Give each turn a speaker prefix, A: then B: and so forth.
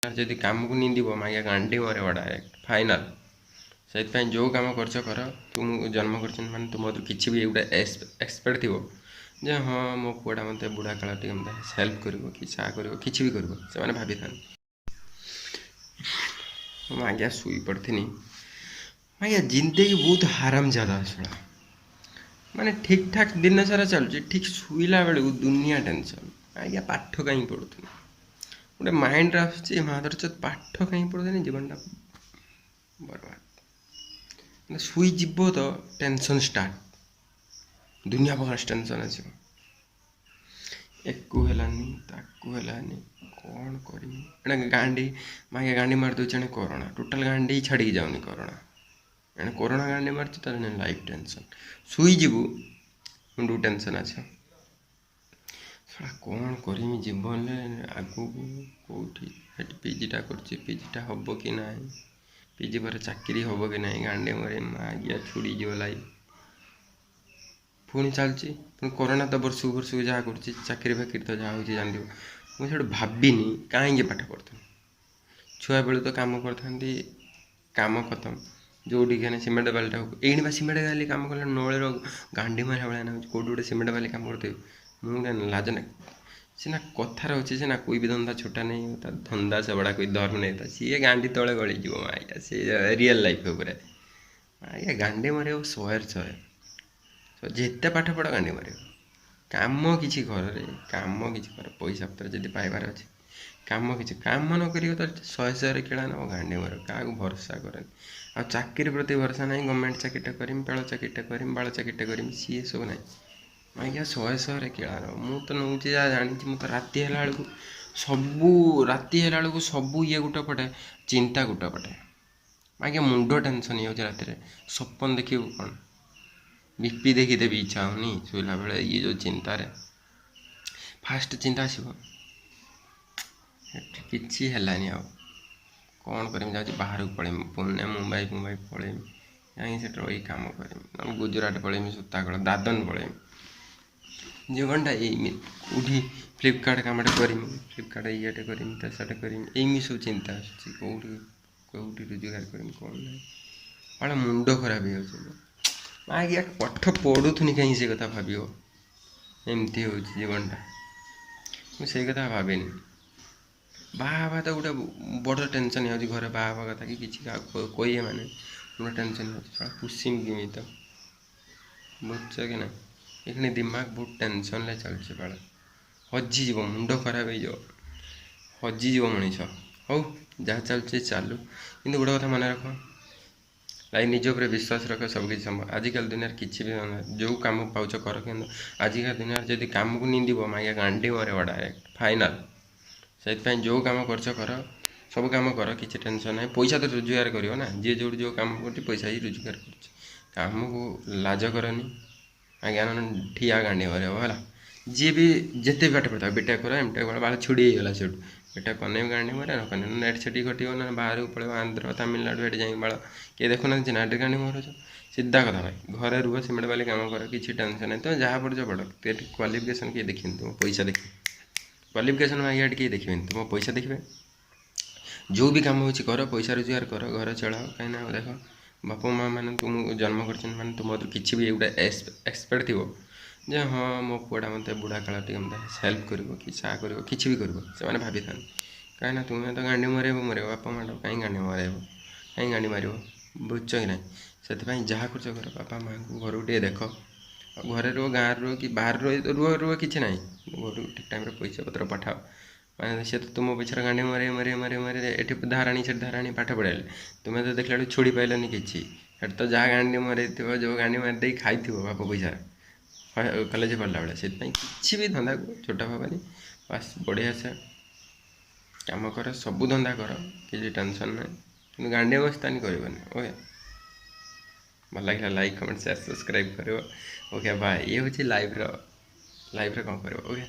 A: ଯଦି କାମକୁ ନିନ୍ଦିବ ମାଗିଆ ଗାଣ୍ଡି ମରେବ ଡାଇରେକ୍ଟ ଫାଇନାଲ୍। ସେଥିପାଇଁ ଯେଉଁ କାମ କରୁଛ କର। ତୁମକୁ ଜନ୍ମ କରିଛନ୍ତି ମାନେ ତୁମ କିଛି ବି ଗୋଟେ ଏକ୍ସପେକ୍ଟ ଥିବ ଯେ ହଁ ମୋ ପୁଅଟା ମୋତେ ବୁଢ଼ା କାଳ ଟିକେ ମୋତେ ହେଲ୍ପ କରିବ କି ଚା କରିବ କିଛି ବି କରିବ ସେମାନେ ଭାବିଥାନ୍ତି। ମୁଁ ଆଜ୍ଞା ଶୋଇପଡ଼ିଥିନି ଆଜ୍ଞା ଜିନ୍ଦଗି ବହୁତ ହାରାମ ଜାଦା ଶୁଣା ମାନେ ଠିକ୍ ଠାକ୍ ଦିନ ସାରା ଚାଲୁଛି ଠିକ୍ ଶୋଇଲା ବେଳକୁ ଦୁନିଆ ଟେନସନ୍। ଆଜ୍ଞା ପାଠ କାହିଁ ପଢ଼ୁଥିଲି ଗୋଟେ ମାଇଣ୍ଡରେ ଆସୁଛି ମାଦରଚ ପାଠ କାହିଁ ପଢ଼ୁଥିଲି ଜୀବନଟା ବର୍ବାଦ। ଶୋଇଯିବ ତ ଟେନସନ୍ ଷ୍ଟାର୍ଟ ଦୁନିଆ ପ୍ରକାର ଟେନସନ୍ ଆସିବ। ଏକୁ ହେଲାନି ତାକୁ ହେଲାନି କ'ଣ କରିବି ଏଣେ ଗାଣ୍ଡି ମାଗେ ଗାଣ୍ଡି ମାରିଦେଉଛି ଏଣେ କରୋନା ଟୋଟାଲ୍ ଗାଣ୍ଡି ଛାଡ଼ିକି ଯାଉନି କରୋନା ଏଣେ କରୋନା ଗାଣ୍ଡି ମାରୁଛି ତାର ଲାଇଫ୍ ଟେନସନ୍। ଶୋଇଯିବୁ ମୁଣ୍ଡକୁ ଟେନସନ୍ ଆସିବ କ'ଣ କରିମି ଜୀବନରେ ଆଗକୁ କେଉଁଠି ସେଠି ପିଜିଟା କରୁଛି ପିଜିଟା ହେବ କି ନାହିଁ ପିଜି ପରେ ଚାକିରି ହେବ କି ନାହିଁ ଗାଣ୍ଡି ମରେ ଆଜ୍ଞା ଛୁଡ଼ିଯିବ ଲାଇଫ୍। ପୁଣି ଚାଲିଛି ପୁଣି କରୋନା ତ ବର୍ଷକୁ ଯାହା କରୁଛି ଚାକିରି ଫାକିରି ତ ଯାହା ହେଉଛି ଜାଣିଥିବ। ମୁଁ ସେଠୁ ଭାବିନି କାହିଁକି ପାଠ ପଢ଼ୁଥିଲି ଛୁଆବେଳୁ ତ କାମ କରିଥାନ୍ତି କାମ ଖତମ ଯେଉଁଠିକି ହେଲେ ସିମେଣ୍ଟ ବାଲିଟା ଏଇଠି ବା ସିମେଣ୍ଟ ବାଲି କାମ କଲେ ନଳୀର ଗାଣ୍ଡି ମାରିଲା ଭଳିଆ ନା ହେଉଛି କେଉଁଠି ଗୋଟେ ସିମେଣ୍ଟ ବାଲି କାମ କରିଦେବି ମୁଁ ଲାଜ ନାହିଁ ସିନା କଥାରେ ଅଛି ସିନା କୋଇ ବି ଧନ୍ଦା ଛୋଟା ନେଇ ତା ଧନ୍ଦା ସେବଡ଼ା କୋଇ ଧର୍ମ ନେଇ ତା ସିଏ ଗାଣ୍ଡି ତଳେ ଗଳିଯିବ ଆଜ୍ଞା ସେ ରିଅଲ୍ ଲାଇଫ୍ ଉପରେ ଆଜ୍ଞା ଗାଣ୍ଡି ମାରିବ 100 ଯେତେ ପାଠ ପଢ଼ ଗାଣ୍ଡି ମାରିବ କାମ କିଛି ଘରରେ କାମ କିଛି କର ପଇସା ପତ୍ର ଯଦି ପାଇବାର ଅଛି କାମ କିଛି କାମ ନ କରିବ ତ 100 କିଳା ନେବ ଗାଣ୍ଡି ମାରିବ କାହାକୁ ଭରସା କରେନି। ଆଉ ଚାକିରି ପ୍ରତି ଭରସା ନାହିଁ ଗଭର୍ଣ୍ଣମେଣ୍ଟ ଚାକିରିଟା କରିମି ବେଳ ଚାକିରିଟା କରିମି ବାଳ ଚାକିରିଟା କରିମି ସିଏ ସବୁ ନାହିଁ ଆଜ୍ଞା 100 କିଳା ନେବ। ମୁଁ ତ ନେଉଛି ଯାହା ଜାଣିଛି ମୁଁ ତ ରାତି ହେଲା ବେଳକୁ ସବୁ ଇଏ ଗୋଟେ ପଟେ ଚିନ୍ତା ଗୋଟେ ପଟେ ଆଜ୍ଞା ମୁଣ୍ଡ ଟେନସନ୍ ହେଇଯାଉଛି ରାତିରେ ସପନ ଦେଖିବୁ କ'ଣ ବିପି ଦେଖିଦେବି ଇଚ୍ଛା ହେଉନି ଶୋଇଲା ବେଳେ ଇଏ ଯେଉଁ ଚିନ୍ତାରେ ଫାଷ୍ଟ ଚିନ୍ତା ଆସିବ କିଛି ହେଲାନି ଆଉ କ'ଣ କରିମି ଯାଉଛି ବାହାରକୁ ପଳେଇମି ପୁନେ ମୁମ୍ବାଇ ପଳେଇମି ଯାଇକି ସେଠି ରହି କାମ କରିମି ନହେଲେ ଗୁଜୁରାଟ ପଳେଇମି ସୂତାକଳ ଦାଦନ ପଳେଇମି ଜୀବନଟା ଏଇମିତି କେଉଁଠି ଫ୍ଲିପକାର୍ଟ କାମଟା କରିମି ଫ୍ଲିପକାର୍ଟ ଇଏଟେ କରିମି ତା ସେଟା କରିମି ଏମିତି ସବୁ ଚିନ୍ତା ଆସୁଛି କେଉଁଠି ରୋଜଗାର କରିମି କ'ଣ ନାହିଁ ଭାಳ ମୁଣ୍ଡ ଖରାପ ହେଇଯାଉଛି। ଆଜ୍ଞା ପାଠ ପଢ଼ୁଥୁନି କାହିଁ ସେ କଥା ଭାବିବ ଏମିତି ହେଉଛି ଜୀବନଟା ମୁଁ ସେଇ କଥା ଭାବେନି। ବାହା ହେବା ତ ଗୋଟେ ବଡ଼ ଟେନସନ୍ ହେଇଯାଉଛି ଘରେ ବାହା ହେବା କଥା କି କିଛି କାହାକୁ କହିବେ ମାନେ ଗୋଟେ ଟେନସନ୍ ହେଉଛି ପୁଷିମି କେମିତି ତ ବୁଝୁଛ କି ନା ଏখানে ଦିମାଗ ବହୁତ ଟେନସନ୍ରେ ଚାଲିଛି ବାଳ ହଜିଯିବ ମୁଣ୍ଡ ଖରାପ ହେଇଯିବ ହଜିଯିବ ମଣିଷ। ହଉ ଯାହା ଚାଲୁଛି ଚାଲୁ କିନ୍ତୁ ଗୋଟେ କଥା ମନେ ରଖ ଭାଇ ନିଜ ଉପରେ ବିଶ୍ୱାସ ରଖ ସବୁକିଛି ସମ୍ଭବ। ଆଜିକାଲି ଦୁନିଆରେ କିଛି ବି ଯେଉଁ କାମ ପାଉଛ କର କିନ୍ତୁ ଆଜିକା ଦୁନିଆରେ ଯଦି କାମକୁ ନିନ୍ଦିବ ମାଗିଆ ଗାଣ୍ଡି ମରେବ ଡାଇରେକ୍ଟ ଫାଇନାଲ୍। ସେଥିପାଇଁ ଯେଉଁ କାମ କରୁଛ କର ସବୁ କାମ କର କିଛି ଟେନସନ୍ ନାହିଁ ପଇସା ତ ରୋଜଗାର କରିବ ନା ଯିଏ ଯେଉଁଠି ଯେଉଁ କାମ କରୁଛି ପଇସା ହିଁ ରୋଜଗାର କରୁଛି କାମକୁ ଲାଜ କରନି ଆଜ୍ଞା ଠିଆ ଗାଣ୍ଡି ମରେବ ହେଲା। ଯିଏ ବି ଯେତେ ବି ପାଠ ପଢ଼ିଥାଉ ବିଟେକ୍ କର ଏମଟେକ୍ କର ବାଳ ଛୁଡ଼ି ହେଇଗଲା ସେଠୁ ବିଟେକ୍ କନେ ଗାଣ୍ଡି ମରେ ନ କନେ ନେଟ୍ ସେଠି ଘଟିବ ନା ବାହାରକୁ ପଳେଇବ ଆନ୍ଧ୍ର ତାମିଲନାଡ଼ୁ ଏଠି ଯାଇକି ବାଳ କିଏ ଦେଖୁନାହାନ୍ତି ନା ଏଠି ଗାଣ୍ଡି ମରୁଛ ସିଧା କଥା ଭାଇ ଘରେ ରୁହ ସିମେଣ୍ଟ ବାଲି କାମ କର କିଛି ଟେନସନ୍ ନାହିଁ ତୁମେ ଯାହା ପଢ଼ୁଛ ପଢ଼ କ୍ୱାଲିଫିକେସନ୍ କିଏ ଦେଖିନି ତୁମ ପଇସା ଦେଖିବେ କ୍ୱାଲିଫିକେସନ୍ ଆଜ୍ଞା ଏଠି କିଏ ଦେଖିବେନି ତୁମ ପଇସା ଦେଖିବେ। ଯେଉଁ ବି କାମ ହେଉଛି କର ପଇସା ରୋଜଗାର କର ଘର ଚଳାଅ କାହିଁକିନା ଦେଖ ବାପା ମାଆ ମାନେ ତୁମକୁ ଜନ୍ମ କରିଛନ୍ତି ମାନେ ତୁମ କିଛି ବି ଗୋଟେ ଏକ୍ସପେକ୍ଟ ଥିବ ଯେ ହଁ ମୋ ପୁଅଟା ମୋତେ ବୁଢ଼ା କାଳ ଟିକେ ମୋତେ ହେଲ୍ପ କରିବ କି ଚା କରିବ କିଛି ବି କରିବ ସେମାନେ ଭାବିଥାନ୍ତି। କାହିଁକିନା ତୁମେ ତ ଗାଣ୍ଡି ମରେଇବ ବାପା ମାଆଟା କାହିଁ ଗାଣ୍ଡି ମରେଇବ କାହିଁ ଗାଣ୍ଡି ମାରିବ ବୁଝୁଛ କି ନାହିଁ। ସେଥିପାଇଁ ଯାହା କରୁଛ କର ବାପା ମାଆଙ୍କୁ ଘରକୁ ଟିକେ ଦେଖ ଆଉ ଘରେ ରୁହ ଗାଁରେ ରୁହ କି ବାହାରେ ରୁହ କିଛି ନାହିଁ ଘରକୁ ଠିକ୍ ଟାଇମ୍ରେ ପଇସା ପତ୍ର ପଠାଅ ମାନେ ସେ ତ ତୁମ ପଛରେ ଗାଣ୍ଡି ମରେ ଏଠି ଧାରାଣି ସେଠି ଧାରାଣି ପାଠ ପଢ଼ାଇଲେ ତୁମେ ତ ଦେଖିଲା ବେଳକୁ ଛୁଡ଼ି ପାଇଲନି କିଛି ସେଠି ତ ଯାହା ଗାଣ୍ଡି ମରେଇଥିବ ଯେଉଁ ଗାଣ୍ଡି ମାରି ଦେଇକି ଖାଇଥିବ ବାପ ପଇସାରେ କଲେଜ ପଢ଼ିଲା ବେଳେ। ସେଥିପାଇଁ କିଛି ବି ଧନ୍ଦାକୁ ଛୋଟ ଭାବନି ବାସ୍ ବଢ଼ିଆ ସେ କାମ କର ସବୁ ଧନ୍ଦା କର କିଛି ଟେନସନ୍ ନାହିଁ କିନ୍ତୁ ଗାଣ୍ଡି ମସ୍ତାନି କରିବନି ଓକେ। ଭଲ ଲାଗିଲା ଲାଇକ୍ କମେଣ୍ଟ ସେୟାର ସବସ୍କ୍ରାଇବ୍ କରିବ ଓକେ ବାଏ। ଇଏ ହେଉଛି ଲାଇଫ୍ରେ କ'ଣ କରିବ ଓକେ।